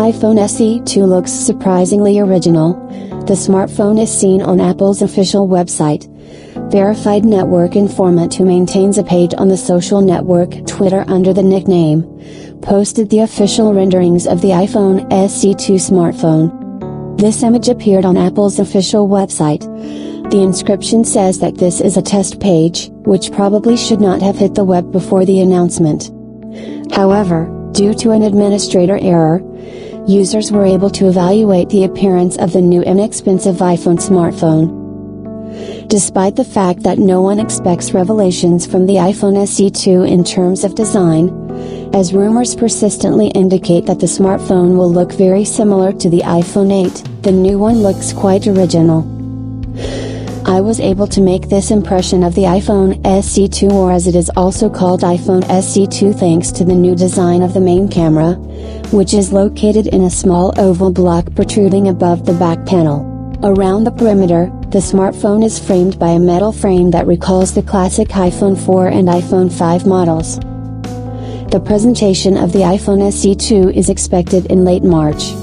iPhone SE 2 looks surprisingly original. The smartphone is seen on Apple's official website. Verified network informant who maintains a page on the social network Twitter under the nickname, posted the official renderings of the iPhone SE 2 smartphone. This image appeared on Apple's official website. The inscription says that this is a test page, which probably should not have hit the web before the announcement. However, due to an administrator error, users were able to evaluate the appearance of the new inexpensive iPhone smartphone. Despite the fact that no one expects revelations from the iPhone SE 2 in terms of design, as rumors persistently indicate that the smartphone will look very similar to the iPhone 8, the new one looks quite original. I was able to make this impression of the iPhone SE 2, or as it is also called iPhone SE 2, thanks to the new design of the main camera, which is located in a small oval block protruding above the back panel. Around the perimeter, the smartphone is framed by a metal frame that recalls the classic iPhone 4 and iPhone 5 models. The presentation of the iPhone SE 2 is expected in late March.